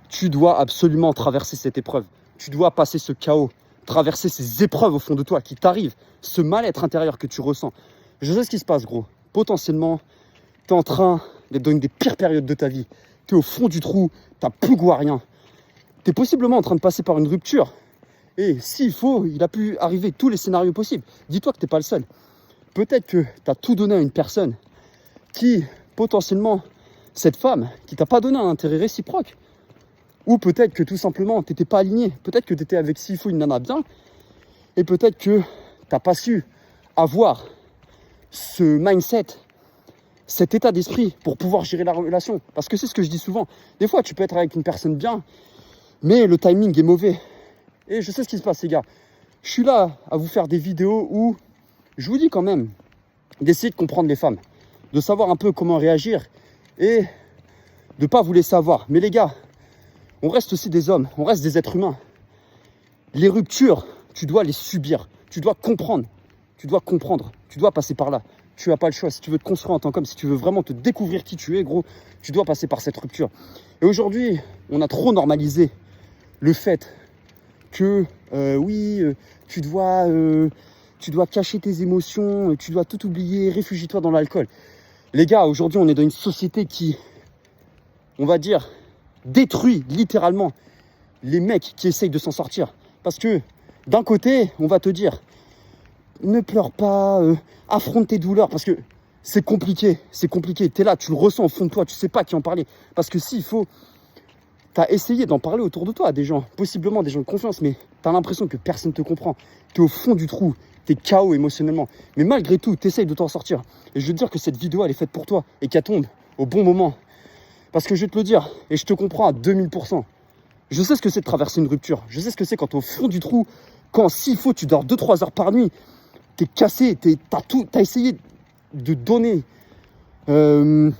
Tu dois absolument traverser cette épreuve. Tu dois passer ce chaos, traverser ces épreuves au fond de toi qui t'arrivent, ce mal-être intérieur que tu ressens. Je sais ce qui se passe, gros. Potentiellement, tu es en train d'être dans une des pires périodes de ta vie. Tu es au fond du trou, tu n'as plus goût à rien. Tu es possiblement en train de passer par une rupture. Et s'il faut, il a pu arriver tous les scénarios possibles. Dis-toi que tu n'es pas le seul. Peut-être que tu as tout donné à une personne qui, potentiellement, cette femme, qui t'a pas donné un intérêt réciproque. Ou peut-être que tout simplement, tu n'étais pas aligné. Peut-être que tu étais avec, s'il faut, une nana bien. Et peut-être que tu n'as pas su avoir ce mindset, cet état d'esprit pour pouvoir gérer la relation. Parce que c'est ce que je dis souvent. Des fois, tu peux être avec une personne bien, mais le timing est mauvais. Et je sais ce qui se passe, les gars. Je suis là à vous faire des vidéos où je vous dis quand même d'essayer de comprendre les femmes, de savoir un peu comment réagir et de ne pas vous laisser avoir. Mais les gars, on reste aussi des hommes, on reste des êtres humains. Les ruptures, tu dois les subir, tu dois comprendre, tu dois passer par là. Tu n'as pas le choix. Si tu veux te construire en tant qu'homme, si tu veux vraiment te découvrir qui tu es, gros, tu dois passer par cette rupture. Et aujourd'hui, on a trop normalisé le fait que, tu dois cacher tes émotions, tu dois tout oublier, réfugie-toi dans l'alcool. Les gars, aujourd'hui, on est dans une société qui, on va dire, détruit littéralement les mecs qui essayent de s'en sortir. Parce que, d'un côté, on va te dire, ne pleure pas, affronte tes douleurs, parce que c'est compliqué. Tu es là, tu le ressens au fond de toi, tu sais pas qui en parler. Parce que s'il faut, tu as essayé d'en parler autour de toi à des gens, possiblement des gens de confiance, mais tu as l'impression que personne ne te comprend. Tu es au fond du trou, tu es KO émotionnellement. Mais malgré tout, tu essayes de t'en sortir. Et je veux te dire que cette vidéo, elle est faite pour toi et qu'elle tombe au bon moment. Parce que je vais te le dire, et je te comprends à 2000%. Je sais ce que c'est de traverser une rupture. Je sais ce que c'est quand tu es au fond du trou, quand s'il faut, tu dors 2-3 heures par nuit. Tu es cassé, tu as essayé de donner une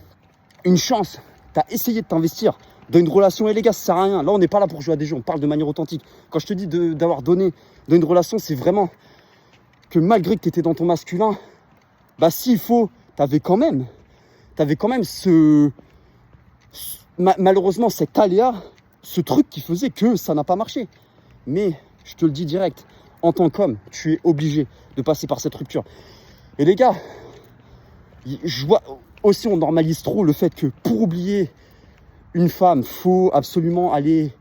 chance. Tu as essayé de t'investir dans une relation. Et les gars, ça sert à rien. Là, on n'est pas là pour jouer à des jeux, on parle de manière authentique. Quand je te dis d'avoir donné dans une relation, c'est vraiment que malgré que tu étais dans ton masculin, bah s'il faut, tu avais quand même malheureusement cet aléa, ce truc qui faisait que ça n'a pas marché. Mais je te le dis direct, en tant qu'homme, tu es obligé de passer par cette rupture. Et les gars, je vois aussi, on normalise trop le fait que pour oublier une femme, faut absolument aller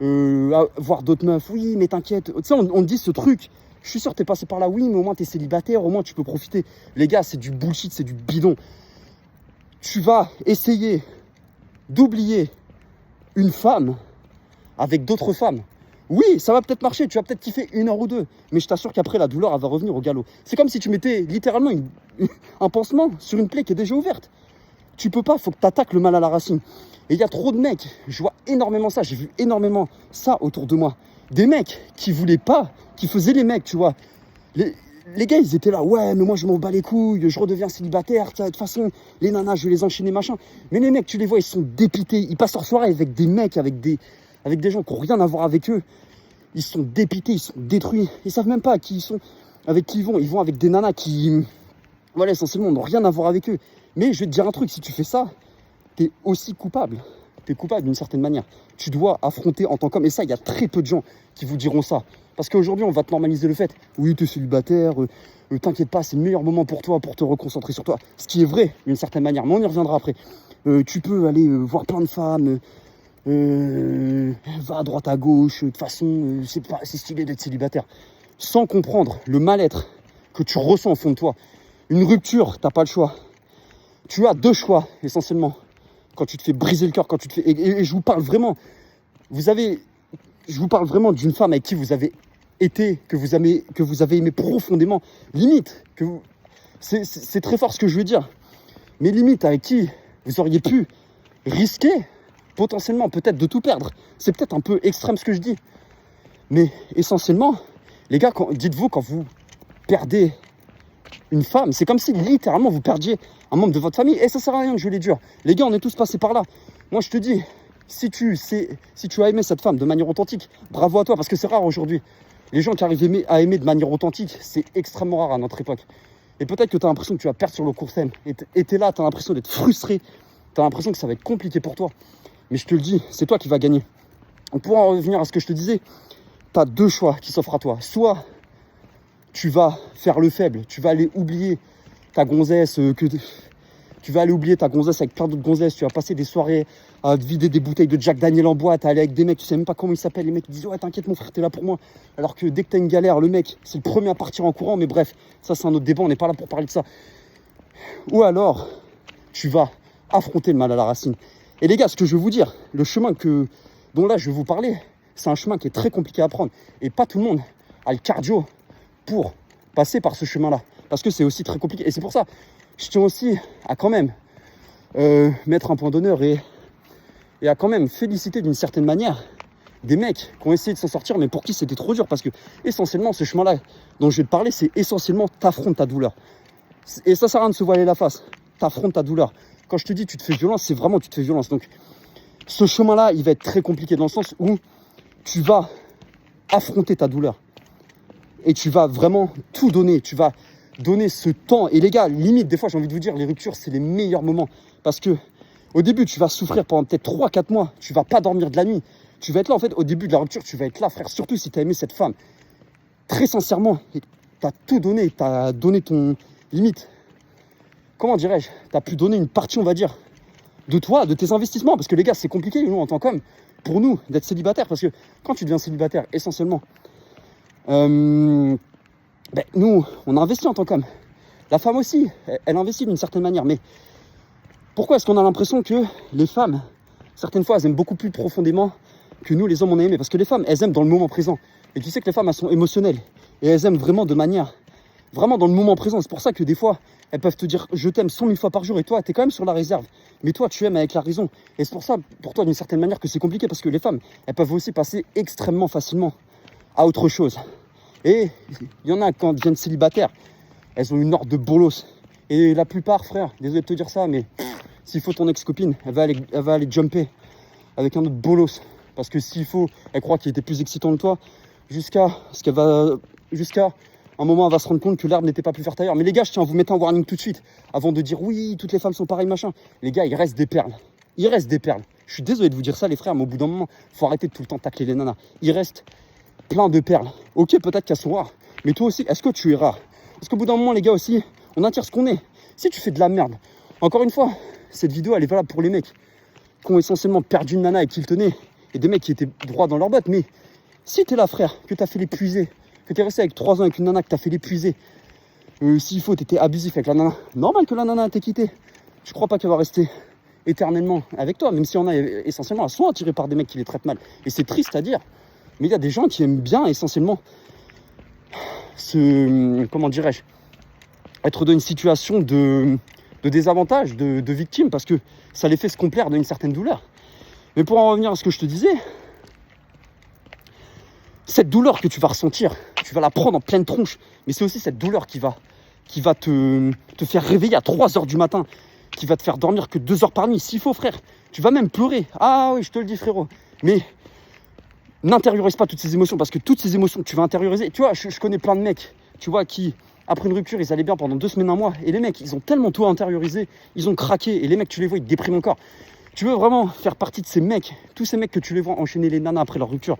voir d'autres meufs. Oui, mais t'inquiète. Tu sais, on dit ce truc. Je suis sûr que t'es passé par là. Oui, mais au moins t'es célibataire, au moins tu peux profiter. Les gars, c'est du bullshit, c'est du bidon. Tu vas essayer d'oublier une femme avec d'autres femmes. Oui, ça va peut-être marcher, tu vas peut-être kiffer 1 heure ou 2, mais je t'assure qu'après la douleur, elle va revenir au galop. C'est comme si tu mettais littéralement un pansement sur une plaie qui est déjà ouverte. Tu peux pas, faut que tu attaques le mal à la racine. Et il y a trop de mecs, je vois énormément ça, j'ai vu énormément ça autour de moi. Des mecs qui voulaient pas, qui faisaient les mecs, tu vois. Les gars, ils étaient là, ouais, mais moi je m'en bats les couilles, je redeviens célibataire, de toute façon, les nanas, je vais les enchaîner, machin. Mais les mecs, tu les vois, ils sont dépités, ils passent leur soirée avec des mecs, avec des gens qui n'ont rien à voir avec eux. Ils sont dépités, ils sont détruits, ils savent même pas avec qui ils vont avec des nanas qui, voilà, essentiellement, n'ont rien à voir avec eux. Mais je vais te dire un truc, si tu fais ça, t'es aussi coupable. T'es coupable d'une certaine manière. Tu dois affronter en tant qu'homme. Et ça, il y a très peu de gens qui vous diront ça. Parce qu'aujourd'hui, on va te normaliser le fait. Oui, t'es célibataire, t'inquiète pas, c'est le meilleur moment pour toi, pour te reconcentrer sur toi. Ce qui est vrai, d'une certaine manière. Mais on y reviendra après. Tu peux aller voir plein de femmes. Va à droite, à gauche. De toute façon, c'est stylé d'être célibataire. Sans comprendre le mal-être que tu ressens au fond de toi. Une rupture, t'as pas le choix. Tu as 2 choix, essentiellement. Quand tu te fais briser le cœur, quand tu te fais... Et je vous parle vraiment... Je vous parle vraiment d'une femme avec qui vous avez été, que vous avez aimé profondément. Limite, c'est très fort ce que je veux dire. Mais limite, avec qui vous auriez pu risquer, potentiellement, peut-être de tout perdre. C'est peut-être un peu extrême ce que je dis. Mais essentiellement, les gars, dites-vous, quand vous perdez une femme, c'est comme si littéralement vous perdiez un membre de votre famille. Et ça sert à rien que je les dure. Les gars, on est tous passés par là. Moi, je te dis, si tu as aimé cette femme de manière authentique, bravo à toi, parce que c'est rare aujourd'hui. Les gens qui arrivent à aimer de manière authentique, c'est extrêmement rare à notre époque. Et peut-être que tu as l'impression que tu vas perdre sur le court terme. Et tu es là, tu as l'impression d'être frustré. Tu as l'impression que ça va être compliqué pour toi. Mais je te le dis, c'est toi qui vas gagner. Pour en revenir à ce que je te disais, tu as deux choix qui s'offrent à toi. Soit tu vas faire le faible, tu vas aller oublier ta gonzesse, tu vas aller oublier ta gonzesse avec plein d'autres gonzesses, tu vas passer des soirées à te vider des bouteilles de Jack Daniel en boîte, à aller avec des mecs, tu sais même pas comment ils s'appellent, les mecs qui disent ouais t'inquiète mon frère t'es là pour moi, alors que dès que t'as une galère, le mec c'est le premier à partir en courant, mais bref, ça c'est un autre débat, on n'est pas là pour parler de ça. Ou alors, tu vas affronter le mal à la racine. Et les gars, ce que je veux vous dire, le chemin dont là je vais vous parler, c'est un chemin qui est très compliqué à prendre, et pas tout le monde a le cardio pour passer par ce chemin-là, parce que c'est aussi très compliqué, et c'est pour ça, je tiens aussi à quand même mettre un point d'honneur et à quand même féliciter d'une certaine manière des mecs qui ont essayé de s'en sortir, mais pour qui c'était trop dur, parce que essentiellement ce chemin-là dont je vais te parler, c'est essentiellement t'affrontes ta douleur. Et ça sert à rien de se voiler la face, t'affrontes ta douleur. Quand je te dis tu te fais violence, c'est vraiment tu te fais violence. Donc ce chemin-là, il va être très compliqué dans le sens où tu vas affronter ta douleur. Et tu vas vraiment tout donner, tu vas donner ce temps. Et les gars, limite, des fois, j'ai envie de vous dire, les ruptures, c'est les meilleurs moments. Parce que au début, tu vas souffrir pendant peut-être 3-4 mois. Tu vas pas dormir de la nuit. Tu vas être là, en fait, au début de la rupture, tu vas être là, frère. Surtout si tu as aimé cette femme. Très sincèrement, tu as tout donné. Tu as donné ton limite. Comment dirais-je? Tu as pu donner une partie, on va dire, de toi, de tes investissements. Parce que les gars, c'est compliqué, nous, en tant qu'hommes, pour nous, d'être célibataire. Parce que quand tu deviens célibataire, essentiellement, nous, on a investi en tant qu'homme. La femme aussi, elle investit d'une certaine manière. Mais pourquoi est-ce qu'on a l'impression que les femmes, certaines fois, elles aiment beaucoup plus profondément que nous, les hommes, on a aimé? Parce que les femmes, elles aiment dans le moment présent. Et tu sais que les femmes, elles sont émotionnelles. Et elles aiment vraiment de manière, vraiment dans le moment présent. C'est pour ça que des fois, elles peuvent te dire « je t'aime 100 000 fois par jour » et toi, tu es quand même sur la réserve. Mais toi, tu aimes avec la raison. Et c'est pour ça, pour toi, d'une certaine manière, que c'est compliqué. Parce que les femmes, elles peuvent aussi passer extrêmement facilement à autre chose. Et il y en a, quand elles deviennent célibataires, elles ont une horde de bolos. Et la plupart, frère, désolé de te dire ça, mais s'il faut ton ex-copine, elle va aller jumper avec un autre bolos. Parce que s'il faut, elle croit qu'il était plus excitant que toi, jusqu'à un moment, elle va se rendre compte que l'herbe n'était pas plus verte ailleurs. Mais les gars, je tiens à vous mettre un warning tout de suite, avant de dire oui, toutes les femmes sont pareilles, machin. Les gars, il reste des perles. Il reste des perles. Je suis désolé de vous dire ça, les frères, mais au bout d'un moment, il faut arrêter de tout le temps tacler les nanas. Il reste plein de perles. Ok, peut-être qu'elles sont rares, mais toi aussi, est-ce que tu es rare? Parce qu'au bout d'un moment, les gars aussi, on attire ce qu'on est. Si tu fais de la merde, encore une fois, cette vidéo, elle est valable pour les mecs qui ont essentiellement perdu une nana et qui le tenaient, et des mecs qui étaient droits dans leur botte. Mais si t'es là, frère, que t'as fait l'épuiser, que t'es resté avec 3 ans avec une nana, que t'as fait l'épuiser, s'il faut, t'étais abusif avec la nana, normal que la nana t'ait quitté. Je crois pas qu'elle va rester éternellement avec toi, même si on a essentiellement, elles sont attirées par des mecs qui les traitent mal. Et c'est triste à dire, mais il y a des gens qui aiment bien essentiellement comment dirais-je, être dans une situation de désavantage, de victime, parce que ça les fait se complaire d'une certaine douleur. Mais pour en revenir à ce que je te disais, cette douleur que tu vas ressentir, tu vas la prendre en pleine tronche, mais c'est aussi cette douleur qui va te faire réveiller à 3 heures du matin, qui va te faire dormir que 2 heures par nuit, s'il faut, frère. Tu vas même pleurer. Ah oui, je te le dis, frérot. Mais n'intériorise pas toutes ces émotions, parce que toutes ces émotions que tu vas intérioriser, tu vois, je connais plein de mecs, tu vois, qui, après une rupture, ils allaient bien pendant 2 semaines, 1 mois, et les mecs, ils ont tellement tout intériorisé, ils ont craqué, et les mecs, tu les vois, ils te dépriment encore. Tu veux vraiment faire partie de ces mecs, tous ces mecs que tu les vois enchaîner les nanas après leur rupture,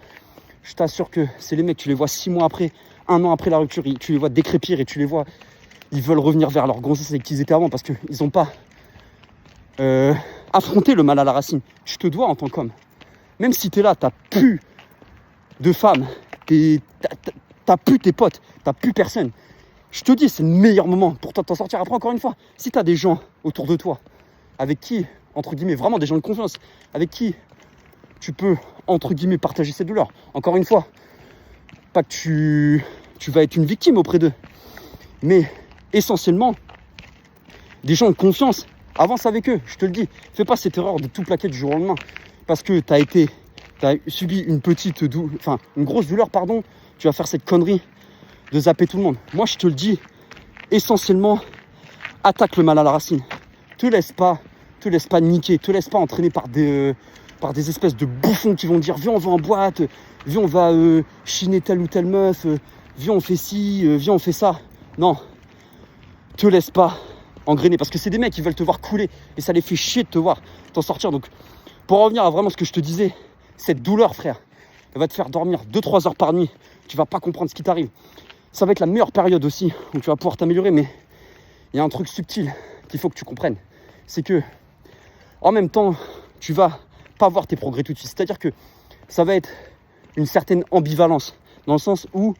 je t'assure que c'est les mecs, tu les vois 6 mois après, 1 an après la rupture, tu les vois décrépir, et tu les vois, ils veulent revenir vers leur grossesse avec qui ils étaient avant, parce qu'ils n'ont pas affronté le mal à la racine. Je te dois en tant qu'homme, même si tu es là, tu n'as plus de femmes, t'as plus tes potes, t'as plus personne. Je te dis, c'est le meilleur moment pour toi de t'en sortir. Après, encore une fois, si t'as des gens autour de toi, avec qui, entre guillemets, vraiment des gens de confiance, avec qui tu peux, entre guillemets, partager cette douleur. Encore une fois, pas que tu vas être une victime auprès d'eux, mais essentiellement, des gens de confiance, avance avec eux, je te le dis. Fais pas cette erreur de tout plaquer du jour au lendemain, parce que t'as subi une grosse douleur, pardon, tu vas faire cette connerie de zapper tout le monde. Moi, je te le dis, essentiellement, attaque le mal à la racine. Te laisse pas niquer, te laisse pas entraîner par des espèces de bouffons qui vont dire viens, on va en boîte, viens, on va chiner telle ou telle meuf, viens, on fait ci, viens, on fait ça. Non, te laisse pas engrainer, parce que c'est des mecs qui veulent te voir couler et ça les fait chier de te voir t'en sortir. Donc, pour en revenir à vraiment ce que je te disais, Cette douleur, frère, elle va te faire dormir 2-3 heures par nuit. Tu vas pas comprendre ce qui t'arrive. Ça va être la meilleure période aussi où tu vas pouvoir t'améliorer, mais il y a un truc subtil qu'il faut que tu comprennes. C'est que, en même temps, tu vas pas voir tes progrès tout de suite. C'est-à-dire que ça va être une certaine ambivalence, dans le sens où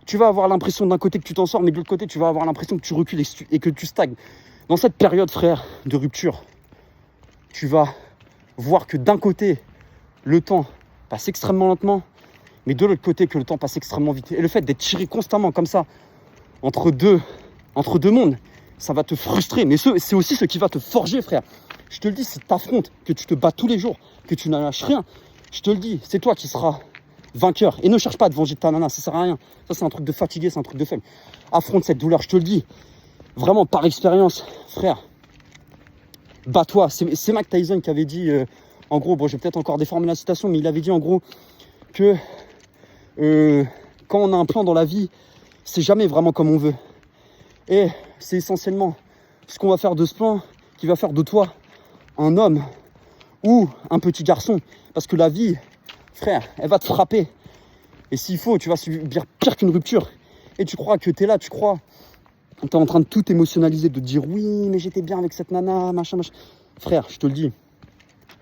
tu vas avoir l'impression d'un côté que tu t'en sors, mais de l'autre côté, tu vas avoir l'impression que tu recules et que tu stagnes. Dans cette période, frère, de rupture, tu vas voir que d'un côté, le temps passe extrêmement lentement, mais de l'autre côté, que le temps passe extrêmement vite. Et le fait d'être tiré constamment comme ça, entre deux mondes, ça va te frustrer. Mais c'est aussi ce qui va te forger, frère. Je te le dis, si tu t'affrontes, que tu te bats tous les jours, que tu n'en lâches rien, je te le dis, c'est toi qui seras vainqueur. Et ne cherche pas à te venger de ta nana, ça sert à rien. Ça, c'est un truc de fatigué, c'est un truc de faible. Affronte cette douleur, je te le dis. Vraiment, par expérience, frère. Bats-toi. C'est Mike Tyson qui avait dit, en gros, bon, je vais peut-être encore déformer la citation, mais il avait dit en gros que quand on a un plan dans la vie, c'est jamais vraiment comme on veut. Et c'est essentiellement ce qu'on va faire de ce plan qui va faire de toi un homme ou un petit garçon. Parce que la vie, frère, elle va te frapper. Et s'il faut, tu vas subir pire qu'une rupture. Et tu crois que tu es là, tu crois, tu es en train de tout émotionnaliser, de te dire oui, mais j'étais bien avec cette nana, machin, machin. Frère, je te le dis,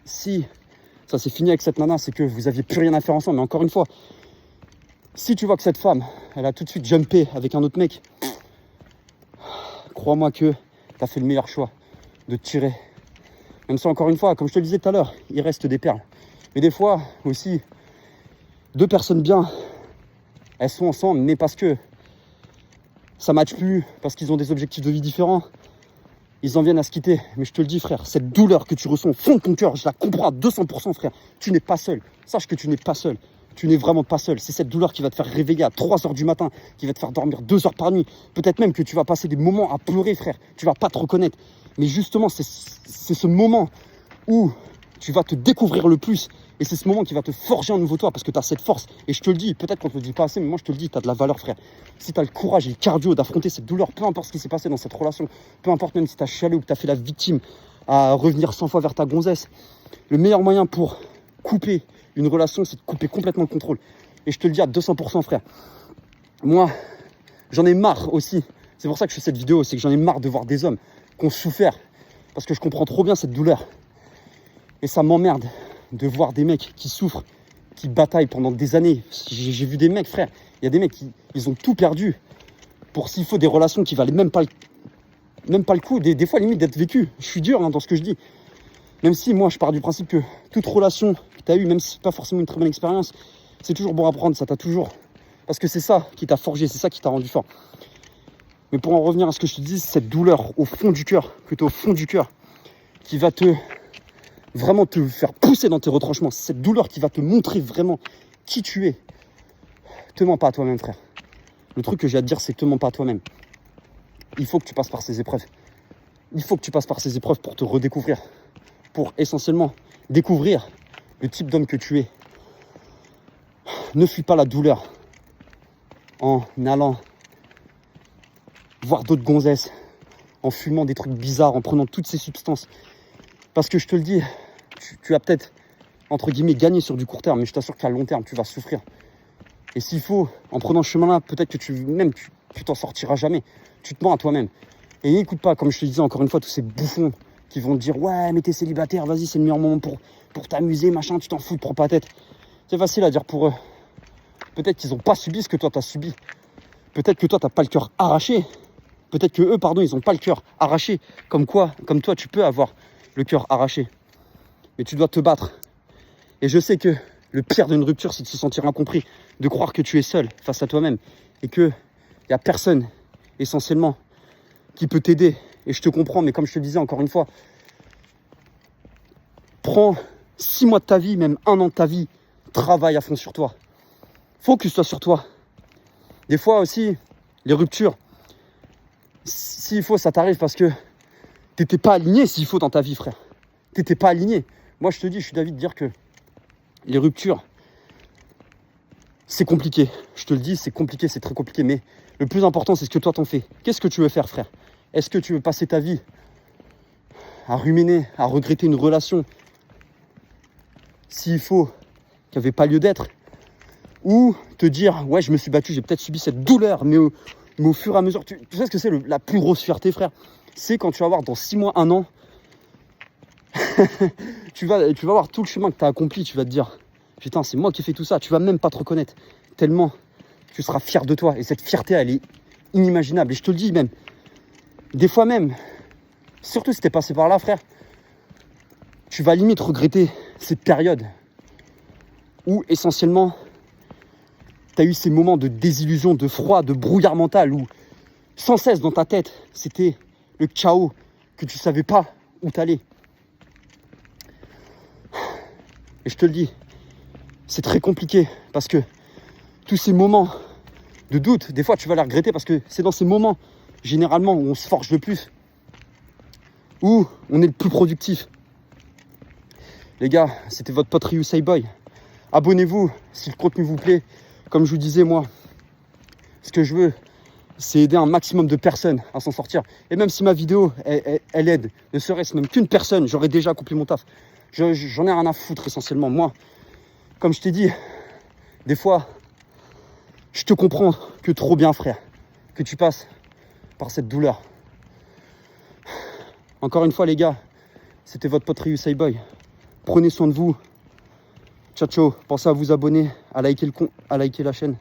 si ça s'est fini avec cette nana, c'est que vous aviez plus rien à faire ensemble. Mais encore une fois, si tu vois que cette femme, elle a tout de suite jumpé avec un autre mec, crois-moi que tu as fait le meilleur choix de te tirer. Même si, encore une fois, comme je te le disais tout à l'heure, il reste des perles. Mais des fois, aussi, deux personnes bien, elles sont ensemble, mais parce que ça ne matche plus, parce qu'ils ont des objectifs de vie différents, ils en viennent à se quitter. Mais je te le dis, frère, cette douleur que tu ressens au fond de ton cœur, je la comprends à 200%, frère. Tu n'es pas seul. Sache que tu n'es pas seul. Tu n'es vraiment pas seul. C'est cette douleur qui va te faire réveiller à 3 heures du matin, qui va te faire dormir 2 heures par nuit. Peut-être même que tu vas passer des moments à pleurer, frère. Tu vas pas te reconnaître. Mais justement, c'est ce moment où tu vas te découvrir le plus. Et c'est ce moment qui va te forger un nouveau toi, parce que tu as cette force. Et je te le dis, peut-être qu'on ne te le dit pas assez, mais moi je te le dis, tu as de la valeur, frère. Si tu as le courage et le cardio d'affronter cette douleur, peu importe ce qui s'est passé dans cette relation, peu importe même si tu as chialé ou que tu as fait la victime à revenir 100 fois vers ta gonzesse, le meilleur moyen pour couper une relation, c'est de couper complètement le contrôle. Et je te le dis à 200%, frère. Moi, j'en ai marre aussi. C'est pour ça que je fais cette vidéo, c'est que j'en ai marre de voir des hommes qui ont souffert. Parce que je comprends trop bien cette douleur. Et ça m'emmerde de voir des mecs qui souffrent, qui bataillent pendant des années. J'ai vu des mecs, frère, il y a des mecs ils ont tout perdu pour, s'il faut, des relations qui valaient même pas le coup. Des fois, limite, d'être vécu. Je suis dur dans ce que je dis. Même si moi, je pars du principe que toute relation que tu as eue, même si c'est pas forcément une très bonne expérience, c'est toujours bon à prendre, ça t'a toujours... Parce que c'est ça qui t'a forgé, c'est ça qui t'a rendu fort. Mais pour en revenir à ce que je te dis, cette douleur au fond du cœur, que tu as au fond du cœur, qui va vraiment te faire pousser dans tes retranchements, cette douleur qui va te montrer vraiment qui tu es. Te mens pas à toi-même, frère. Le truc que j'ai à te dire, c'est que te mens pas à toi-même. Il faut que tu passes par ces épreuves. Il faut que tu passes par ces épreuves pour te redécouvrir. Pour essentiellement découvrir le type d'homme que tu es. Ne fuis pas la douleur en allant voir d'autres gonzesses, en fumant des trucs bizarres, en prenant toutes ces substances. Parce que je te le dis, tu as peut-être, entre guillemets, gagné sur du court terme, mais je t'assure qu'à long terme, tu vas souffrir. Et s'il faut, en prenant ce chemin-là, peut-être que tu t'en sortiras jamais. Tu te mens à toi-même. Et n'écoute pas, comme je te disais encore une fois, tous ces bouffons qui vont te dire « Ouais, mais t'es célibataire, vas-y, c'est le meilleur moment pour t'amuser, machin, tu t'en fous, te prends pas la tête. » C'est facile à dire pour eux. Peut-être qu'ils n'ont pas subi ce que toi, t'as subi. Peut-être que toi, t'as pas le cœur arraché. Peut-être que eux, pardon, ils n'ont pas le cœur arraché. Comme toi, tu peux avoir le cœur arraché. Mais tu dois te battre. Et je sais que le pire d'une rupture, c'est de se sentir incompris, de croire que tu es seul face à toi-même et qu'il n'y a personne, essentiellement, qui peut t'aider. Et je te comprends, mais comme je te disais encore une fois, prends 6 mois de ta vie, même 1 an de ta vie, travaille à fond sur toi. Focus-toi sur toi. Des fois aussi, les ruptures, s'il faut, ça t'arrive parce que t'étais pas aligné, s'il faut, dans ta vie, frère. T'étais pas aligné. Moi, je te dis, je suis d'avis de dire que les ruptures, c'est compliqué. Je te le dis, c'est compliqué, c'est très compliqué. Mais le plus important, c'est ce que toi t'en fais. Qu'est-ce que tu veux faire, frère? Est-ce que tu veux passer ta vie à ruminer, à regretter une relation, s'il faut, qui n'avaient pas lieu d'être. Ou te dire, ouais, je me suis battu, j'ai peut-être subi cette douleur, mais au fur et à mesure, tu sais ce que c'est la plus grosse fierté, frère? C'est quand tu vas voir dans 6 mois, 1 an, tu vas voir tout le chemin que tu as accompli, tu vas te dire, putain, c'est moi qui ai fait tout ça, tu vas même pas te reconnaître, tellement tu seras fier de toi. Et cette fierté, elle est inimaginable. Et je te le dis même, des fois même, surtout si t'es passé par là, frère, tu vas limite regretter cette période où essentiellement, tu as eu ces moments de désillusion, de froid, de brouillard mental, où sans cesse dans ta tête, c'était le chaos, que tu savais pas où t'allais. Et je te le dis, c'est très compliqué parce que tous ces moments de doute, des fois tu vas les regretter parce que c'est dans ces moments, généralement, où on se forge le plus, où on est le plus productif. Les gars, c'était votre pote Ryu Boy. Abonnez-vous si le contenu vous plaît. Comme je vous disais, moi, ce que je veux, c'est aider un maximum de personnes à s'en sortir. Et même si ma vidéo, elle aide, ne serait-ce même qu'une personne, j'aurais déjà accompli mon taf. J'en ai rien à foutre essentiellement. Moi, comme je t'ai dit, des fois, je te comprends que trop bien, frère, que tu passes par cette douleur. Encore une fois, les gars, c'était votre pote Ryu Boy. Prenez soin de vous. Ciao, ciao. Pensez à vous abonner, à liker la chaîne.